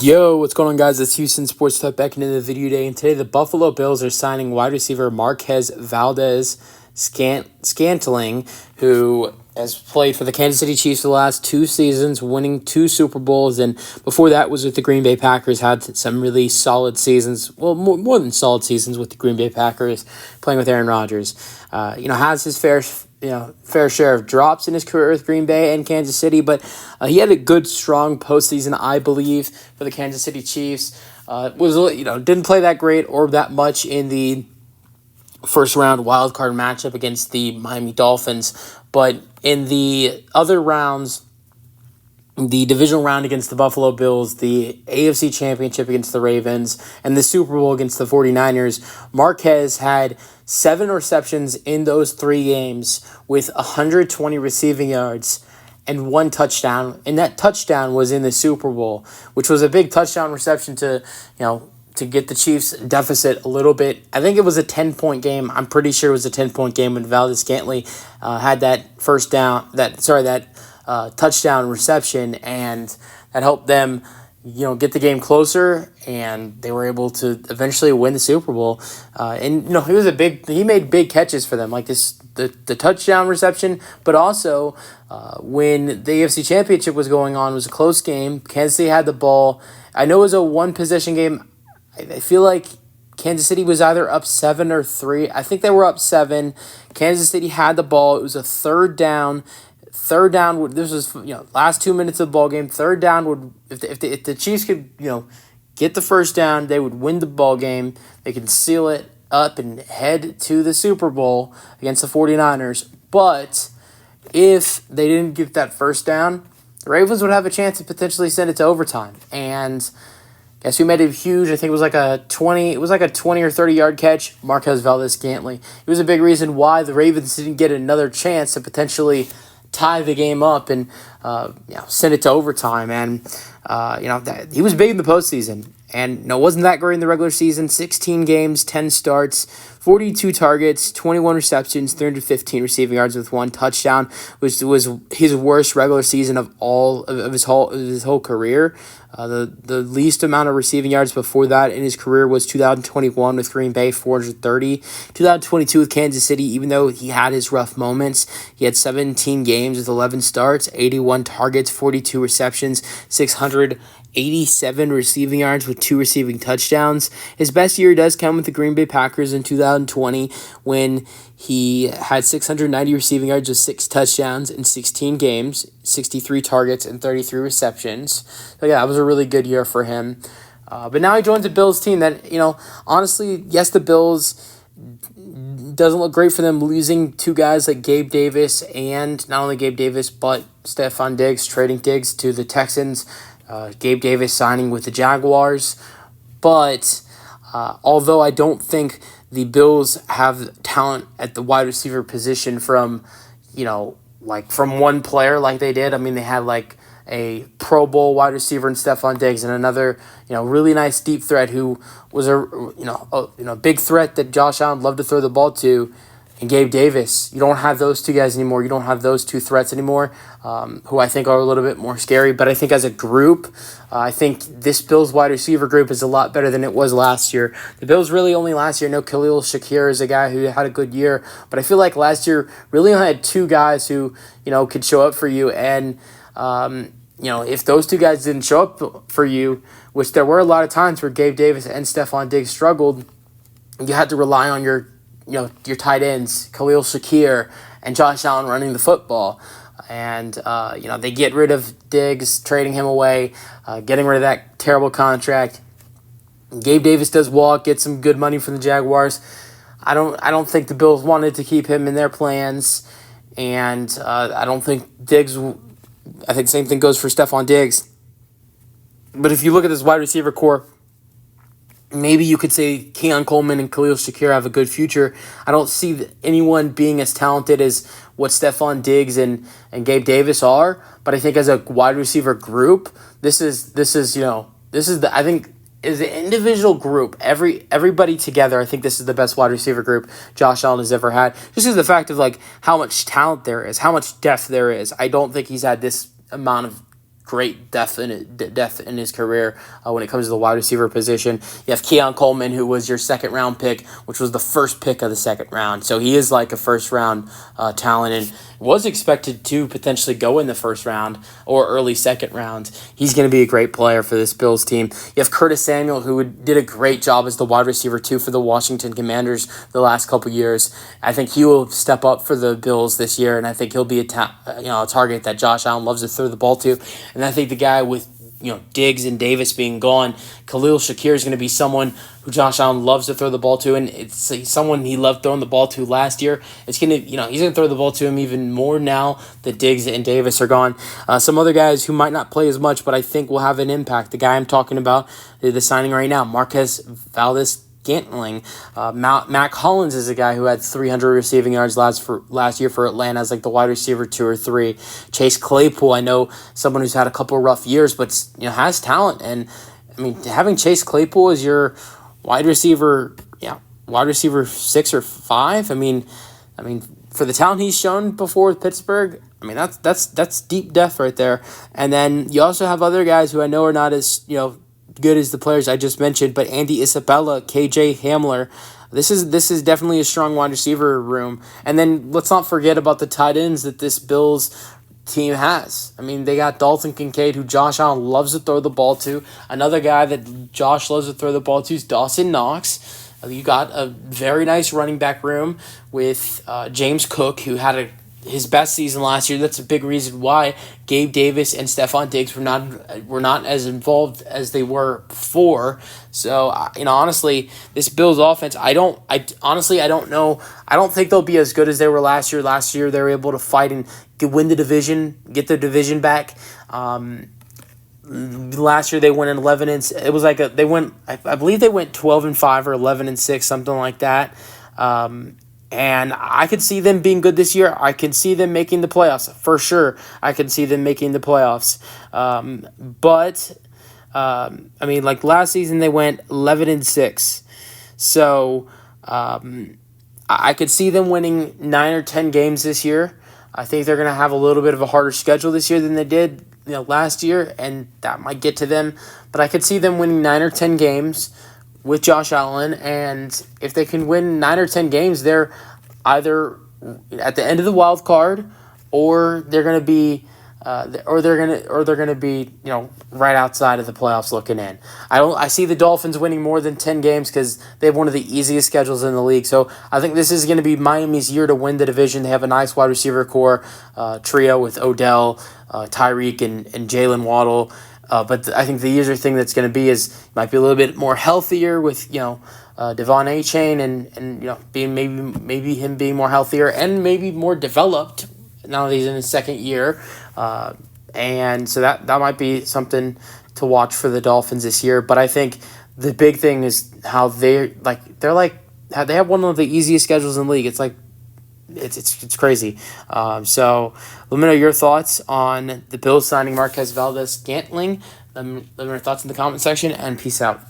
Yo, what's going on, guys? It's Houston Sports Talk back into the video day, and today the Buffalo Bills are signing wide receiver Marquez Valdes-Scantling, who has played for the Kansas City Chiefs the last 2 seasons, winning 2 Super Bowls, and before that was with the Green Bay Packers, had some really solid seasons, well, more than solid seasons with the Green Bay Packers, playing with Aaron Rodgers. Has his fair share of drops in his career with Green Bay and Kansas City, but he had a good, strong postseason, I believe, for the Kansas City Chiefs. Didn't play that great or that much in the first round wild card matchup against the Miami Dolphins, but in the other rounds, the divisional round against the Buffalo Bills, the AFC Championship against the Ravens, and the Super Bowl against the 49ers, Marquez had 7 receptions in those 3 games with 120 receiving yards and 1 touchdown. And that touchdown was in the Super Bowl, which was a big touchdown reception to get the Chiefs deficit a little bit. I think it was a 10-point game. I'm pretty sure it was a 10-point game when Valdes-Scantling had that touchdown reception, and that helped them get the game closer, and they were able to eventually win the Super Bowl. He made big catches for them, like the touchdown reception, but also when the AFC Championship was going on, it was a close game. Kansas City had the ball. I know it was a 1-possession game. I feel like Kansas City was either up 7 or 3. I think they were up 7. Kansas City had the ball. It was a third down. This was last 2 minutes of the ball game. Third down would if the Chiefs could get the first down, they would win the ball game. They could seal it up and head to the Super Bowl against the 49ers. But if they didn't get that first down, the Ravens would have a chance to potentially send it to overtime. And guess who made it huge? I think it was like a 20 or 30-yard catch. Marquez Valdes-Scantling. It was a big reason why the Ravens didn't get another chance to potentially tie the game up and send it to overtime. And he was big in the postseason, and wasn't that great in the regular season. 16 games, 10 starts, 42 targets, 21 receptions, 315 receiving yards with 1 touchdown, which was his worst regular season of his whole career. The least amount of receiving yards before that in his career was 2021 with Green Bay, 430. 2022 with Kansas City, even though he had his rough moments, he had 17 games with 11 starts, 81 targets, 42 receptions, 687 receiving yards with 2 receiving touchdowns. His best year does come with the Green Bay Packers in 2020 when he had 690 receiving yards with 6 touchdowns in 16 games, 63 targets, and 33 receptions. So yeah, that was a really good year for him. But now he joins a Bills team that, honestly, yes, the Bills doesn't look great for them losing 2 guys like Gabe Davis, and not only Gabe Davis, but Stephon Diggs, trading Diggs to the Texans, Gabe Davis signing with the Jaguars. But although I don't think the Bills have talent at the wide receiver position from one player like they did. I mean, they had like a Pro Bowl wide receiver in Stephon Diggs and another, really nice deep threat who was a big threat that Josh Allen loved to throw the ball to, and Gabe Davis. You don't have those 2 guys anymore. You don't have those 2 threats anymore, who I think are a little bit more scary. But I think as a group, I think this Bills wide receiver group is a lot better than it was last year. The Bills really only last year, Khalil Shakir is a guy who had a good year, but I feel like last year really only had 2 guys who, could show up for you. And, if those 2 guys didn't show up for you, which there were a lot of times where Gabe Davis and Stephon Diggs struggled, you had to rely on your tight ends, Khalil Shakir and Josh Allen running the football. And, they get rid of Diggs, trading him away, getting rid of that terrible contract. Gabe Davis does walk, get some good money from the Jaguars. I don't think the Bills wanted to keep him in their plans. And I don't think Diggs, I think the same thing goes for Stephon Diggs. But if you look at this wide receiver core, maybe you could say Keon Coleman and Khalil Shakir have a good future. I don't see anyone being as talented as what Stephon Diggs and Gabe Davis are, but I think as a wide receiver group, this is I think as an individual group, everybody together, I think this is the best wide receiver group Josh Allen has ever had. Just because the fact of how much talent there is, how much depth there is. I don't think he's had this amount of great depth in his career when it comes to the wide receiver position. You have Keon Coleman, who was your second round pick, which was the first pick of the second round. So he is like a first round talent and was expected to potentially go in the first round or early second round. He's going to be a great player for this Bills team. You have Curtis Samuel, who did a great job as the wide receiver too for the Washington Commanders the last couple years. I think he will step up for the Bills this year, and I think he'll be a target that Josh Allen loves to throw the ball to. And I think the guy with Diggs and Davis being gone, Khalil Shakir is going to be someone who Josh Allen loves to throw the ball to, and it's someone he loved throwing the ball to last year. It's gonna, he's gonna throw the ball to him even more now that Diggs and Davis are gone. Some other guys who might not play as much, but I think will have an impact. The guy I'm talking about, the signing right now, Marquez Valdes-Scantling. Matt Collins is a guy who had 300 receiving yards last year for Atlanta as like the wide receiver 2 or 3. Chase Claypool, I know someone who's had a couple rough years, but has talent. And I mean, having Chase Claypool as your wide receiver 6 or 5. I mean, for the talent he's shown before with Pittsburgh, I mean that's deep depth right there. And then you also have other guys who I know are not as good as the players I just mentioned, but Andy Isabella, KJ Hamler. This is definitely a strong wide receiver room. And then let's not forget about the tight ends that this Bills team has. I mean, they got Dalton Kincaid, who Josh Allen loves to throw the ball to. Another guy that Josh loves to throw the ball to is Dawson Knox. You got a very nice running back room with James Cook, who had his best season last year. That's a big reason why Gabe Davis and Stephon Diggs were not as involved as they were before. So honestly, this Bills offense, I don't know. I don't think they'll be as good as they were last year. Last year they were able to fight and win the division, get their division back. Last year they went 11 and it was like they went. I believe they went 12-5 or 11-6, something like that. And I could see them being good this year. I can see them making the playoffs for sure. I can see them making the playoffs. But I mean, like last season they went 11-6. So I could see them winning 9 or 10 games this year. I think they're going to have a little bit of a harder schedule this year than they did last year, and that might get to them. But I could see them winning 9 or 10 games with Josh Allen, and if they can win 9 or 10 games, they're either at the end of the wild card, or they're going to be, right outside of the playoffs looking in. I see the Dolphins winning more than 10 games because they have one of the easiest schedules in the league. So I think this is going to be Miami's year to win the division. They have a nice wide receiver core trio with Odell, Tyreek, and Jalen Waddle. But I think the usual thing that's going to be might be a little bit more healthier with Devon A-Chain and being maybe him being more healthier and maybe more developed now that he's in his second year. And so that might be something to watch for the Dolphins this year. But I think the big thing is how they have one of the easiest schedules in the league. It's like it's crazy. So let me know your thoughts on the Bills signing Marquez Valdes-Scantling. Let me know your thoughts in the comment section, and peace out.